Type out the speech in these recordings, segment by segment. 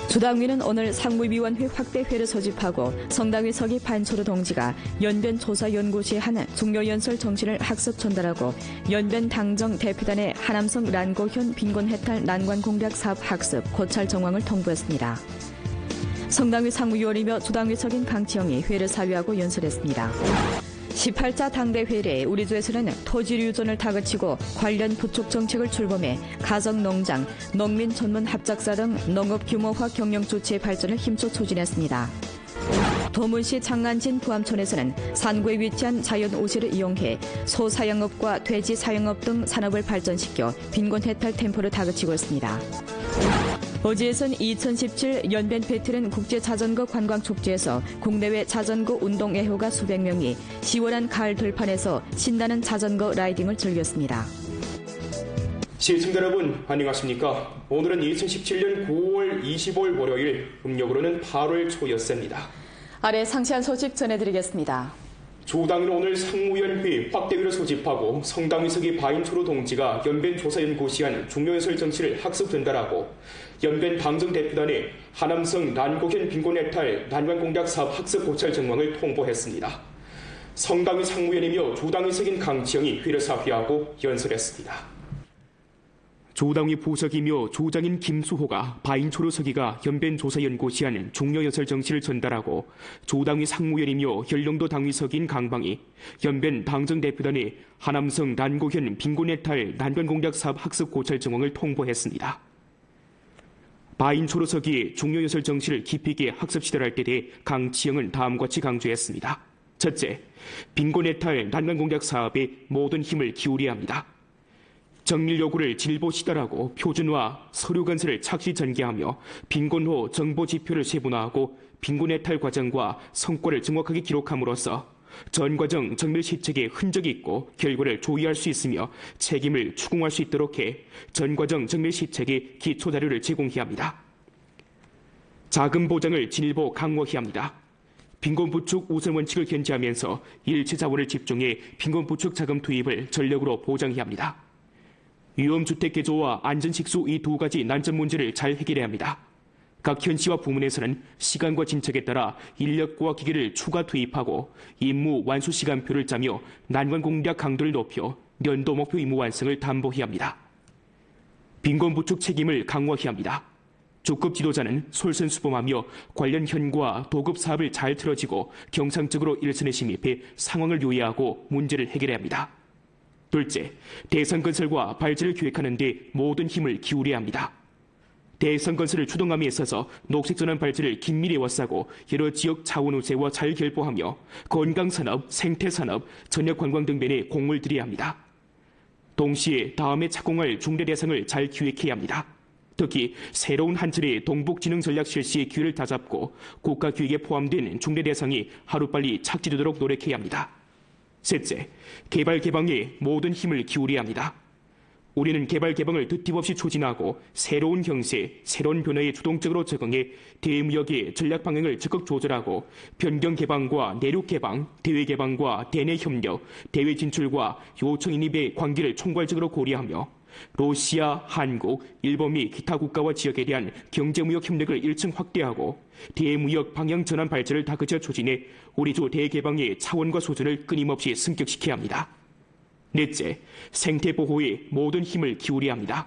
주당위는 오늘 상무위원회 확대회를 소집하고 성당위 서기 반초로 동지가 연변조사연구소에 한 종료연설 정신을 학습 전달하고 연변 당정 대표단의 하남성 란고현 빈곤해탈 난관공략 사업 학습 고찰 정황을 통보했습니다. 성당위 상무위원이며 주당위 석인 강치영이 회를 사위하고 연설했습니다. 18자 당대회의에 우리주에서는 토지유전을 다그치고 관련 부축 정책을 출범해 가정농장, 농민 전문 합작사 등 농업 규모화 경영 주체의 발전을 힘써 추진했습니다. 도문시 장안진 부암촌에서는 산구에 위치한 자연 오시를 이용해 소사양업과 돼지 사양업 등 산업을 발전시켜 빈곤 해탈 템포를 다그치고 있습니다. 어제에선 2017 연변 배틀은 국제자전거 관광축제에서 국내외 자전거 운동 애호가 수백 명이 시원한 가을 들판에서 신나는 자전거 라이딩을 즐겼습니다. 시청자 여러분 안녕하십니까? 오늘은 2017년 9월 25일 월요일, 음력으로는 8월 초였습니다. 아래 상세한 소식 전해드리겠습니다. 주당은 오늘 상무위원회 확대회를 소집하고 성당위 서기 바인초로 동지가 연변조사연구소에 한 중요연설 정치를 학습 전달하고 연변 당정 대표단의 하남성 란고현 빈곤해탈 난관공략 사업 학습 고찰 정황을 통보했습니다. 성당위 상무위원이며 주당위 석인 강치영이 회를 사회하고 연설했습니다. 주당위 부석이며 주장인 김수호가 바인초로 서기가 연변조사연구소에 한 중요연설 정치를 전달하고 주당위 상무위원이며 연령도 당위 석인 강방이 연변 당정 대표단의 하남성 란고현 빈곤해탈 난관공략 사업 학습 고찰 정황을 통보했습니다. 바인초로 서기의 중요연설 정치를 깊이 있게 학습 시달할 때 대해 강치영은 다음과 같이 강조했습니다. 첫째, 빈곤해탈 난관공략 사업에 모든 힘을 기울여야 합니다. 정밀 요구를 진보 시달하고 표준화, 서류 건설을 착실히 전개하며 빈곤호 정보 지표를 세분화하고 빈곤해탈 과정과 성과를 정확하게 기록함으로써 전 과정 정밀 시책에 흔적이 있고 결과를 조회할 수 있으며 책임을 추궁할 수 있도록 해 전 과정 정밀 시책에 기초 자료를 제공해야 합니다. 자금 보장을 진일보 강화해야 합니다. 빈곤 부축 우선 원칙을 견지하면서 일체 자원을 집중해 빈곤 부축 자금 투입을 전력으로 보장해야 합니다. 위험주택 개조와 안전식수 이 두 가지 난점 문제를 잘 해결해야 합니다. 각 현시와 부문에서는 시간과 진척에 따라 인력과 기계를 추가 투입하고 임무 완수 시간표를 짜며 난관 공략 강도를 높여 연도 목표 임무 완성을 담보해야 합니다. 빈곤 부축 책임을 강화해야 합니다. 주급 지도자는 솔선수범하며 관련 현과 도급 사업을 잘 틀어지고 경상적으로 일선에 심입해 상황을 요해하고 문제를 해결해야 합니다. 둘째, 대선 건설과 발전을 기획하는 데 모든 힘을 기울여야 합니다. 대선 건설을 추동함에 있어서 녹색전환 발전을 긴밀히 에워싸고 여러 지역 자원 우세와 잘 결보하며 건강산업, 생태산업, 전역관광 등변에 공을 들여야 합니다. 동시에 다음에 착공할 중대 대상을 잘 기획해야 합니다. 특히 새로운 한 차례의 동북진흥 전략 실시의 기회를 다잡고 국가 기획에 포함된 중대 대상이 하루빨리 착지되도록 노력해야 합니다. 셋째, 개발 개방에 모든 힘을 기울여야 합니다. 우리는 개발 개방을 듣임없이 추진하고 새로운 형세, 새로운 변화에 주동적으로 적응해 대무역의 전략 방향을 적극 조절하고 변경 개방과 내륙 개방, 대외 개방과 대내 협력, 대외 진출과 요청 인입의 관계를 총괄적으로 고려하며 러시아, 한국, 일본 및 기타 국가와 지역에 대한 경제무역 협력을 1층 확대하고 대무역 방향 전환 발전을 다그쳐 추진해 우리주 대개방의 차원과 수준을 끊임없이 승격시켜야 합니다. 넷째, 생태보호에 모든 힘을 기울여야 합니다.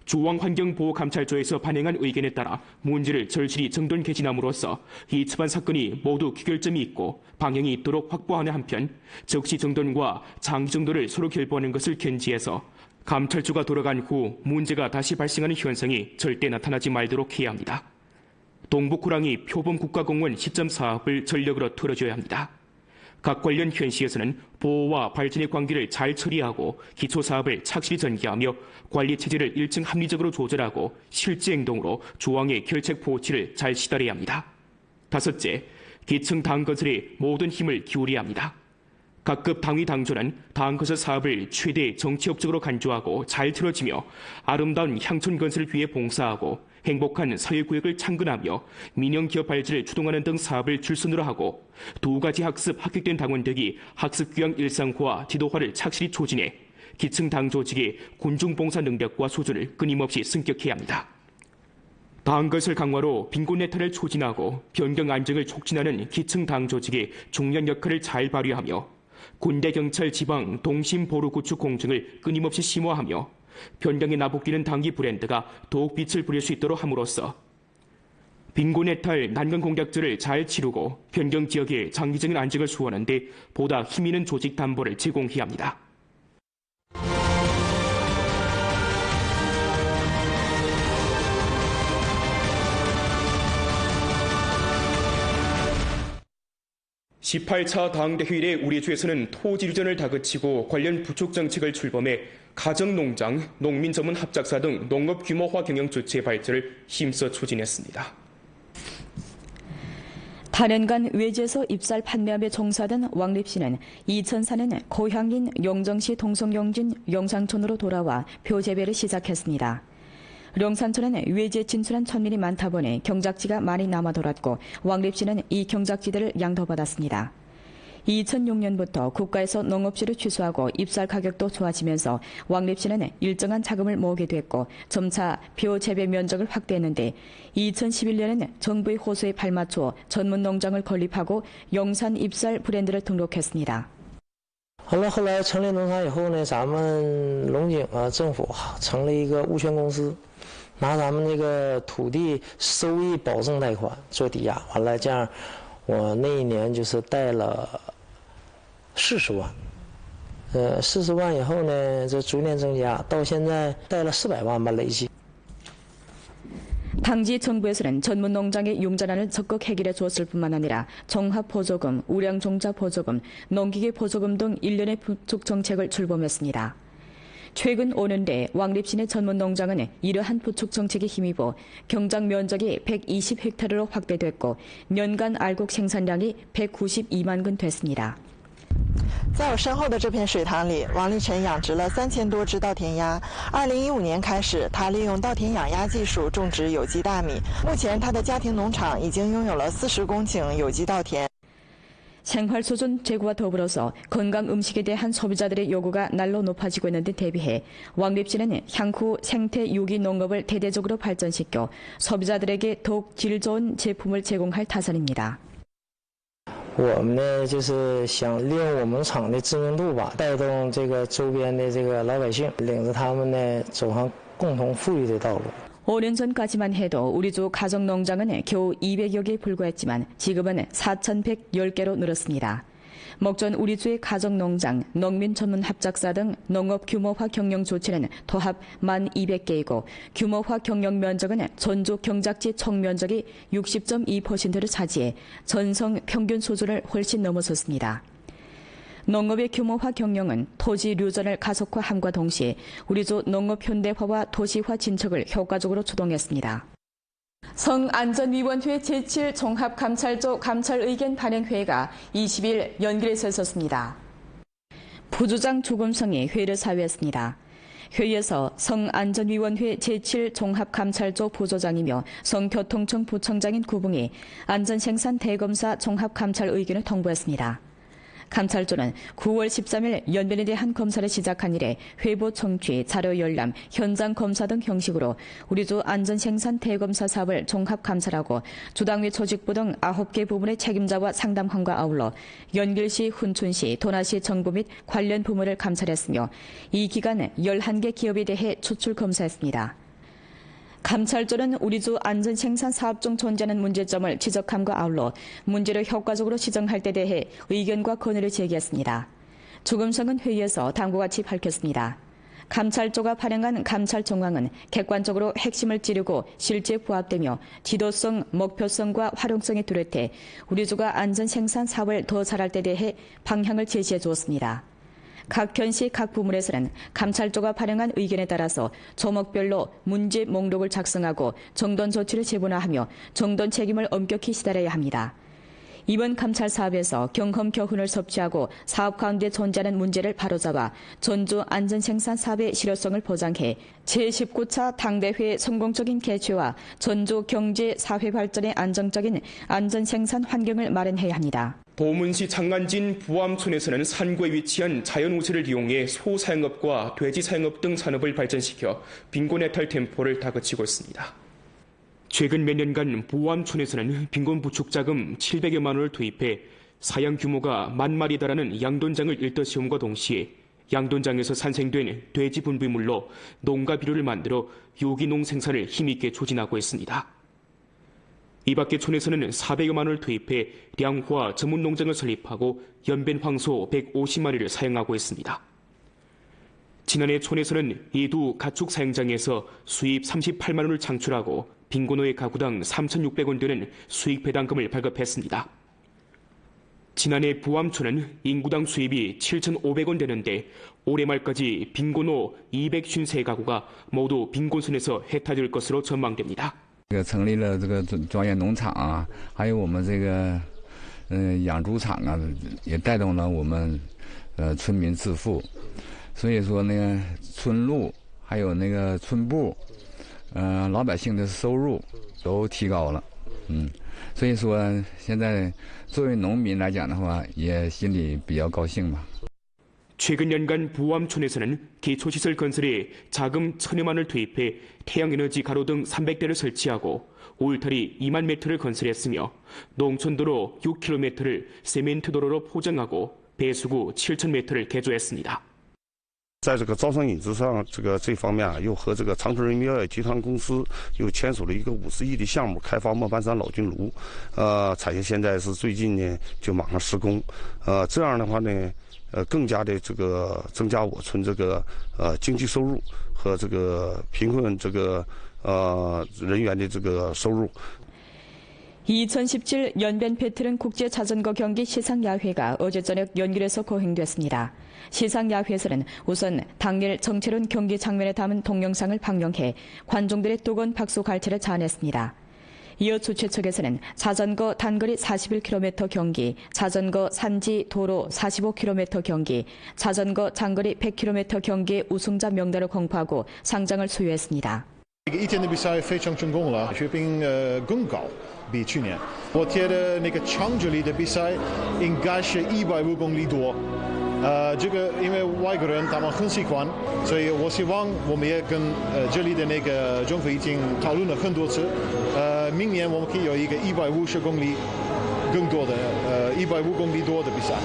중앙환경보호감찰조에서 반영한 의견에 따라 문제를 절실히 정돈 개진함으로써 이 처반 사건이 모두 귀결점이 있고 방향이 있도록 확보하는 한편 적시 정돈과 장기 정도를 서로 결부하는 것을 견지해서 감찰조가 돌아간 후 문제가 다시 발생하는 현상이 절대 나타나지 말도록 해야 합니다. 동북호랑이 표범 국가공원 시점 사업을 전력으로 틀어줘야 합니다. 각 관련 현시에서는 보호와 발전의 관계를 잘 처리하고 기초사업을 착실히 전개하며 관리체제를 1층 합리적으로 조절하고 실제 행동으로 조항의 결책 보호치를 잘 시달해야 합니다. 다섯째, 기층 당 건설에 모든 힘을 기울여야 합니다. 각급 당위 당조는 당 건설 사업을 최대 정치협적으로 간주하고 잘 틀어지며 아름다운 향촌 건설을 위해 봉사하고 행복한 사회구역을 창건하며 민영기업 발전을 추동하는 등 사업을 줄선으로 하고 두 가지 학습 합격된 당원들이 학습교양 일상화, 지도화를 착실히 추진해 기층 당 조직의 군중봉사 능력과 수준을 끊임없이 승격해야 합니다. 당 것을 강화로 빈곤 해탈을 촉진하고 변경 안정을 촉진하는 기층 당 조직이 중요한 역할을 잘 발휘하며 군대, 경찰, 지방, 동심, 보루 구축 공정을 끊임없이 심화하며 변경에 나복되는 당기 브랜드가 더욱 빛을 부릴 수 있도록 함으로써 빈곤 해탈, 난강 공약들을 잘 치르고 변경 지역의 장기적인 안정을 수호하는 데 보다 힘있는 조직 담보를 제공해야 합니다. (18차) 당대회 이래 우리 주에서는 토지유전을 다그치고 관련 부축 정책을 출범해 가정농장, 농민 전문 합작사 등 농업 규모화 경영 조치의 발전을 힘써 추진했습니다. 다년간 외지에서 입살 판매업에 종사하던 왕립 씨는 2004년 고향인 영정시 동성영진 영상촌으로 돌아와 표 재배를 시작했습니다. 령산촌에는 외지에 진출한 천민이 많다 보니 경작지가 많이 남아 돌았고 왕립 씨는 이 경작지들을 양도받았습니다. 2006년부터 국가에서 농업지를 취소하고 입살 가격도 좋아지면서 왕립 씨는 일정한 자금을 모으게 됐고 점차 표 재배 면적을 확대했는데 2011년에는 정부의 호소에 발맞춰 전문 농장을 건립하고 영산 입살 브랜드를 등록했습니다. 后来成立农场以后呢，咱们龙井政府成立一个物权公司，拿咱们这个土地收益保证贷款做抵押，完了这样，我那一年就是贷了40万，40万以后呢，这逐年增加，到现在贷了400万吧累计。 당시 정부에서는 전문 농장의 융자난을 적극 해결해 주었을 뿐만 아니라 종합보조금, 우량종자보조금, 농기계 보조금 등 일련의 부축 정책을 출범했습니다. 최근 5년대 왕립시내 전문 농장은 이러한 부축 정책에 힘입어 경작 면적이 120헥타르로 확대됐고 년간 알곡 생산량이 192만 근 됐습니다. 在我身后的这片水塘里，王立成养殖了3000多只稻田鸭。2015年开始，他利用稻田养鸭技术种植有机大米。目前，他的家庭农场已经拥有了40公顷有机稻田。 생활 수준 제고와 더불어서 건강 음식에 대한 소비자들의 요구가 날로 높아지고 있는 데 대비해 왕립시는 향후 생태 유기 농업을 대대적으로 발전시켜 소비자들에게 더욱 질 좋은 제품을 제공할 타선입니다. 我们呢，就是想利用我们厂的知名度吧，带动这个周边的这个老百姓，领着他们呢走上共同富裕的道路。 5년 전까지만 해도 우리 주 가정농장은 겨우 200여 개에 불과했지만 지금은 4,110개로 늘었습니다. 목전 우리 주의 가정농장, 농민 전문 합작사 등 농업 규모화 경영 조치는 도합 1,200개이고 규모화 경영 면적은 전주 경작지 총 면적이 60.2%를 차지해 전성 평균 수준을 훨씬 넘어섰습니다. 농업의 규모화 경영은 토지 류전을 가속화함과 동시에 우리 주 농업 현대화와 도시화 진척을 효과적으로 추동했습니다. 성안전위원회 제7 종합감찰조 감찰의견 발행회가 20일 연길에서 있었습니다. 부주장 조금성이 회의를 사회했습니다. 회의에서 성안전위원회 제7 종합감찰조 부조장이며 성교통청 부청장인 구봉이 안전생산 대검사 종합감찰 의견을 통보했습니다. 감찰조는 9월 13일 연변에 대한 검사를 시작한 이래 회보 청취, 자료 열람, 현장 검사 등 형식으로 우리주 안전생산 대검사 사업을 종합감찰하고 주당위 조직부 등 9개 부문의 책임자와 상담함과 아울러 연길시, 훈춘시, 도나시 정부 및 관련 부문을 감찰했으며 이 기간 11개 기업에 대해 추출 검사했습니다. 감찰조는 우리주 안전생산 사업 중 존재하는 문제점을 지적함과 아울러 문제를 효과적으로 시정할 데 대해 의견과 건의를 제기했습니다. 조금성은 회의에서 다음과 같이 밝혔습니다. 감찰조가 발행한 감찰 정황은 객관적으로 핵심을 찌르고 실제 부합되며 지도성, 목표성과 활용성이 뚜렷해 우리주가 안전생산 사업을 더 잘할 데 대해 방향을 제시해 주었습니다. 각 현시 각 부문에서는 감찰조가 발행한 의견에 따라서 조목별로 문제 목록을 작성하고 정돈 조치를 재분화하며 정돈 책임을 엄격히 시달려야 합니다. 이번 감찰 사업에서 경험 교훈을 섭취하고 사업 가운데 존재하는 문제를 바로잡아 전주 안전생산 사업의 실효성을 보장해 제19차 당대회 성공적인 개최와 전주 경제 사회 발전의 안정적인 안전생산 환경을 마련해야 합니다. 도문시 장안진 부암촌에서는 산구에 위치한 자연우세를 이용해 소사용업과 돼지사용업 등 산업을 발전시켜 빈곤해탈 tem포를 다그치고 있습니다. 최근 몇 년간 보암촌에서는 빈곤 부축 자금 700여만 원을 투입해 사양 규모가 10,000마리에 달하는 양돈장을 일떠세움과 동시에 양돈장에서 산생된 돼지 분비물로 농가 비료를 만들어 유기농 생산을 힘있게 추진하고 있습니다. 이 밖에 촌에서는 400여만 원을 투입해 량화 전문 농장을 설립하고 연변 황소 150마리를 사용하고 있습니다. 지난해 촌에서는 이두 가축 사육장에서 수입 38만 원을 창출하고 빈곤호의 가구당 3,600원 되는 수익 배당금을 발급했습니다. 지난해 부암촌은 인구당 수입이 7,500원 되는데 올해 말까지 빈곤호 253가구가 모두 빈곤선에서 해탈될 것으로 전망됩니다. 成立了这个庄园农场啊，还有我们这个养猪场啊，也带动了我们村民致富。所以说呢，村路还有那个村部，老百姓的收入都提高了。所以说现在作为农民来讲的话，也心里比较高兴吧。 최근 연간 부암촌에서는 기초시설 건설에 자금 1,000여만 원을 투입해 태양에너지 가로 등 300대를 설치하고 울타리 2만 미터를 건설했으며 농촌도로 6km를 세멘트 도로로 포장하고 배수구 7,000m를 개조했습니다. 在这个招商引资上，这方面又和这个长春人民药业集团公司又签署了一个50亿的项目，开发磨盘山老菌炉。产业现在是最近呢就马上施工。这样的话呢。 更加的这个增加我村这个经济收入和这个贫困这个人员的这个收入。 2017 연변 배틀은 국제 자전거 경기 시상야회가 어제 저녁 연길에서 거행됐습니다. 시상야회에서는 우선 당일 정체론 경기 장면에 담은 동영상을 방영해 관중들의 뜨거운 박수 갈채를 자아냈습니다. 이어 주최 측에서는 자전거 단거리 41km 경기, 자전거 산지 도로 45km 경기, 자전거 장거리 100km 경기의 우승자 명단을 공포하고 상장을 수여했습니다. 一天的比赛非常成功了，水平更高，比去年。我觉得那个长距离的比赛应该是150公里多。这个因为外国人他们很喜欢，所以我希望我们也跟这里的那个政府已经讨论了很多次。明年我们可以有一个150公里更多的150公里多的比赛。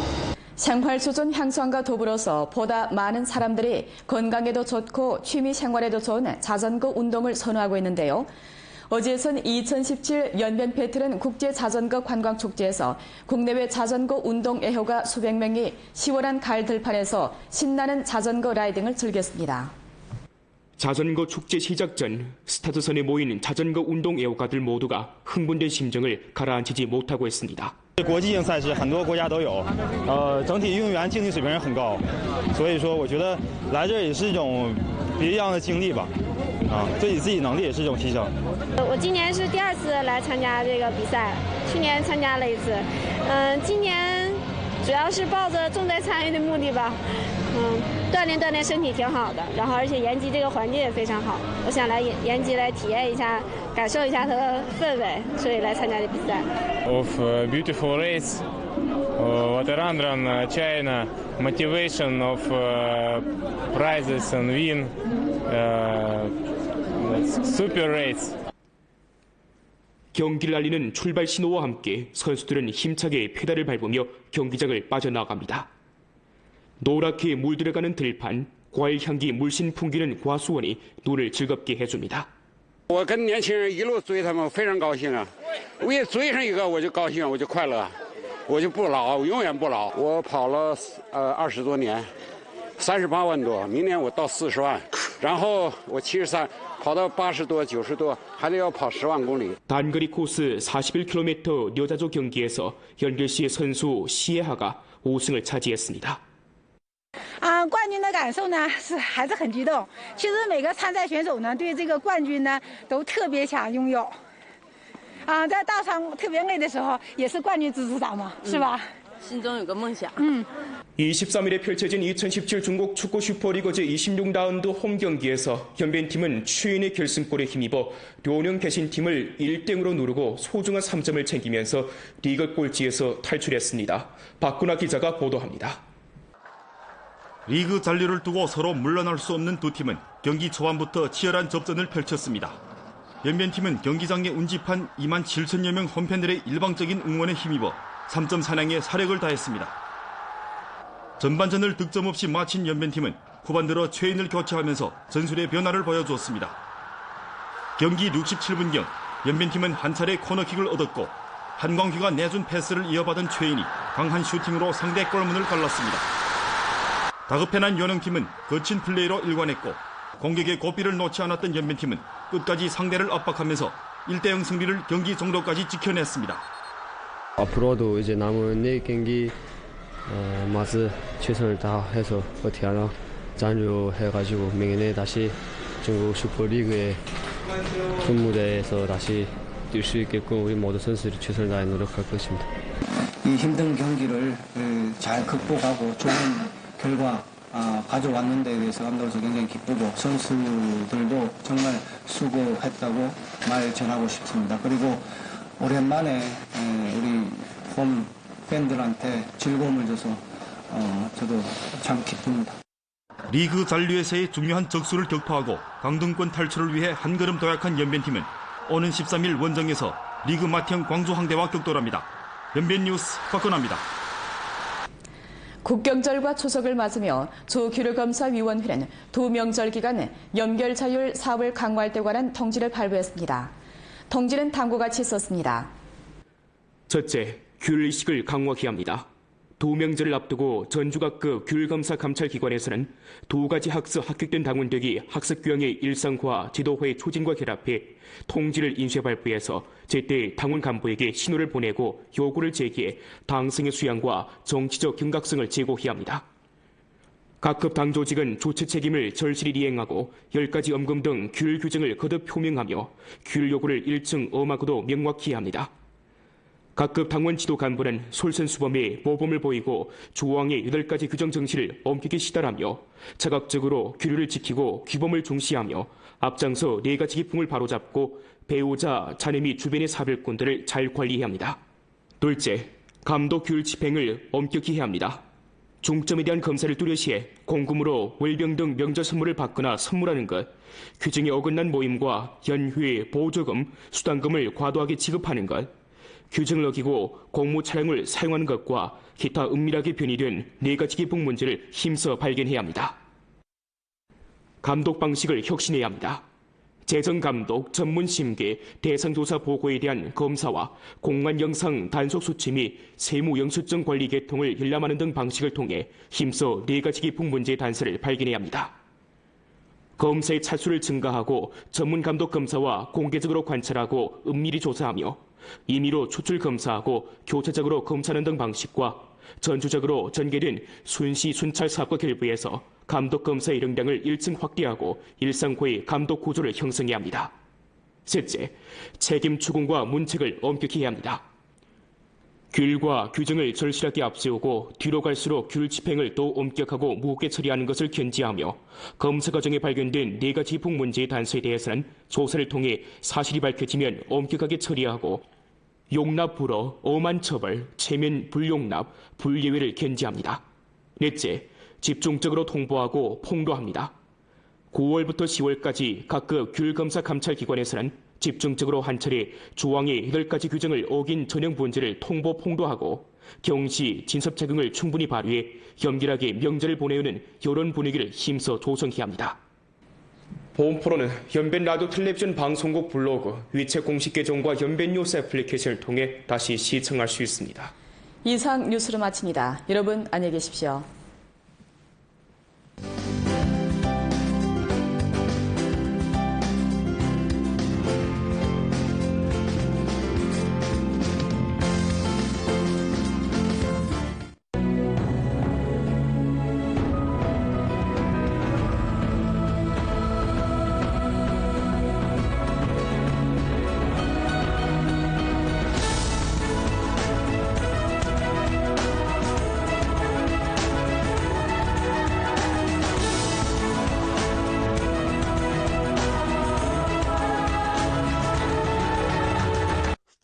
생활 수준 향상과 더불어서 보다 많은 사람들이 건강에도 좋고 취미 생활에도 좋은 자전거 운동을 선호하고 있는데요. 어제선 2017 연변 배틀은 국제 자전거 관광 축제에서 국내외 자전거 운동 애호가 수백 명이 시원한 가을 들판에서 신나는 자전거 라이딩을 즐겼습니다. 자전거 축제 시작 전 스타트선에 모인 자전거 운동 애호가들 모두가 흥분된 심정을 가라앉히지 못하고 있습니다. 国际性赛事很多国家都有，整体运动员竞技水平很高，所以说我觉得来这也是一种别样的经历吧，对自己能力也是一种提升。我今年是第2次来参加这个比赛，去年参加了1次，今年主要是抱着重在参与的目的吧，锻炼身体挺好的，然后而且延吉这个环境也非常好，我想来延吉来体验一下，感受一下它的氛围，所以来参加这比赛。Of beautiful race, what run China, motivation of prizes and win, super race. 경기를 알리는 출발 신호와 함께 선수들은 힘차게 페달을 밟으며 경기장을 빠져나갑니다. 노랗게 물들어가는 들판, 과일 향기 물씬 풍기는 과수원이 눈을 즐겁게 해줍니다. 我跟年轻人一路追他们，非常高兴啊！我一追上一个我就高兴，我就快乐，我就不老，我永远不老。我跑了20多年，38万多，明年我到40万，然后我73。 跑到80多、90多，还得要跑10万公里。 단거리 코스 41km 여자조 경기에서 연길시의 선수 시예하가 우승을 차지했습니다. 冠军的感受呢还是很激动。其实每个参赛选手呢对这个冠军呢都特别想拥有。在大场特别累的时候，也是冠军支持咱们，是吧？ 心中有个梦想。 23일에 펼쳐진 2017 중국 축구 슈퍼리그 제26라운드 홈 경기에서 연변팀은 최인의 결승골에 힘입어 료령 대신팀을 1대0으로 누르고 소중한 3점을 챙기면서 리그 꼴찌에서 탈출했습니다. 박구나 기자가 보도합니다. 리그 잔류를 두고 서로 물러날 수 없는 두 팀은 경기 초반부터 치열한 접전을 펼쳤습니다. 연변팀은 경기장에 운집한 2만 7천여 명 홈팬들의 일방적인 응원에 힘입어 3점 사냥에 사력을 다했습니다. 전반전을 득점 없이 마친 연변팀은 후반 들어 최인을 교체하면서 전술의 변화를 보여주었습니다. 경기 67분경 연변팀은 한 차례 코너킥을 얻었고 한광휘가 내준 패스를 이어받은 최인이 강한 슈팅으로 상대 골문을 갈랐습니다. 다급해난 연흥팀은 거친 플레이로 일관했고 공격의 고비를 놓지 않았던 연변팀은 끝까지 상대를 압박하면서 1대0 승리를 경기 종료까지 지켜냈습니다. 앞으로도 이제 남은 4경기 마스 최선을 다해서 어떻게 하나 잔류해가지고明年 다시 중국 슈퍼리그의 큰 무대에서 다시 뛸 수 있게끔 우리 모든 선수들이 최선을 다해 노력할 것입니다. 이 힘든 경기를 잘 극복하고 좋은 결과 가져왔는 데 대해서 감독으로서 굉장히 기쁘고 선수들도 정말 수고했다고 말 전하고 싶습니다. 그리고 오랜만에 우리 홈 팬들한테 즐거움을 줘서 저도 참 기쁩니다. 리그 잔류에서의 중요한 적수를 격파하고 강등권 탈출을 위해 한 걸음 도약한 연변팀은 오는 13일 원정에서 리그 맏형 광주항대와 격돌합니다. 연변뉴스 박건아입니다. 국경절과 추석을 맞으며 주규류검사위원회는 두 명절 기간 연결자율 사업을 강화할 때 관한 통지를 발부했습니다. 통지는 다음과 같이 있었습니다. 첫째, 귤의식을 강화해야 합니다. 두 명절을 앞두고 전주각급 귤검사 감찰기관에서는 두 가지 학습 합격된 당원들이 학습규정의 일상화 지도화의 추진과 결합해 통지를 인쇄 발부해서 제때 당원 간부에게 신호를 보내고 요구를 제기해 당성의 수양과 정치적 경각성을 제고해야 합니다. 각급 당 조직은 조치 책임을 절실히 이행하고 10가지 엄금 등 귤 규정을 거듭 표명하며 귤 요구를 일층 엄하고도 명확히 해야 합니다. 각급 당원 지도 간부는 솔선수범에 모범을 보이고 조항의 8가지 규정 정신을 엄격히 시달하며 자각적으로 규율을 지키고 규범을 중시하며 앞장서 4가지 기풍을 바로잡고 배우자, 자녀 및 주변의 사별꾼들을 잘 관리해야 합니다. 둘째, 감독 규율 집행을 엄격히 해야 합니다. 중점에 대한 검사를 뚜렷이해 공금으로 월병 등 명절 선물을 받거나 선물하는 것, 규정에 어긋난 모임과 연회, 보조금, 수당금을 과도하게 지급하는 것, 규정을 어기고 공무 차량을 사용하는 것과 기타 은밀하게 변이된 4가지 기풍 문제를 힘써 발견해야 합니다. 감독 방식을 혁신해야 합니다. 재정감독, 전문심계, 대상조사 보고에 대한 검사와 공안 영상 단속 수치 및 세무 영수증 관리 계통을 열람하는 등 방식을 통해 힘써 4가지 기풍 문제의 단서를 발견해야 합니다. 검사의 차수를 증가하고 전문감독 검사와 공개적으로 관찰하고 은밀히 조사하며 임의로 추출 검사하고 교차적으로 검사하는 등 방식과 전주적으로 전개된 순시 순찰 사업과 결부해서 감독 검사의 역량을 1층 확대하고 일상고의 감독 구조를 형성해야 합니다. 셋째, 책임 추궁과 문책을 엄격히 해야 합니다. 규율과 규정을 절실하게 앞세우고 뒤로 갈수록 규율 집행을 더 엄격하고 무겁게 처리하는 것을 견지하며 검사 과정에 발견된 4가지 기풍 문제의 단서에 대해서는 조사를 통해 사실이 밝혀지면 엄격하게 처리하고 용납 불허, 엄한 처벌, 체면 불용납, 불예외를 견지합니다. 넷째, 집중적으로 통보하고 폭로합니다. 9월부터 10월까지 각급 규율검사 감찰기관에서는 집중적으로 한 차례 조항의 8가지 규정을 어긴 전형 문제를 통보 폭로하고 경시, 진섭 적응을 충분히 발휘해 연결하게 명절을 보내오는 이런 분위기를 힘써 조성해야 합니다. 보험 프로는 연변 라디오 텔레비전 방송국 블로그, 위챗 공식 계정과 연변 뉴스 애플리케이션을 통해 다시 시청할 수 있습니다. 이상 뉴스를 마칩니다. 여러분 안녕히 계십시오.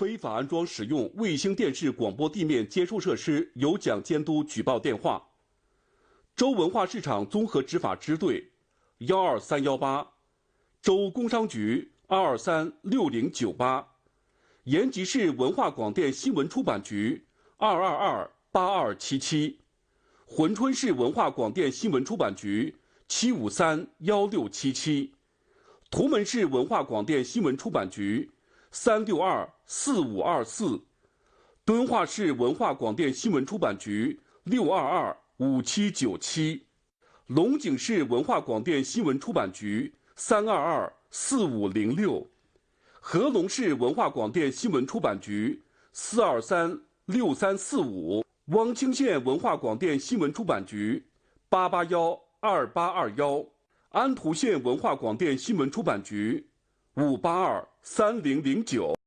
非法安装使用卫星电视广播地面接收设施有奖监督举报电话：州文化市场综合执法支队12318，州工商局2236098，延吉市文化广电新闻出版局2228277，珲春市文化广电新闻出版局7531677，图门市文化广电新闻出版局3624524，敦化市文化广电新闻出版局6225797，龙井市文化广电新闻出版局3224506，合隆市文化广电新闻出版局4236345，汪清县文化广电新闻出版局8812821，安图县文化广电新闻出版局5823009。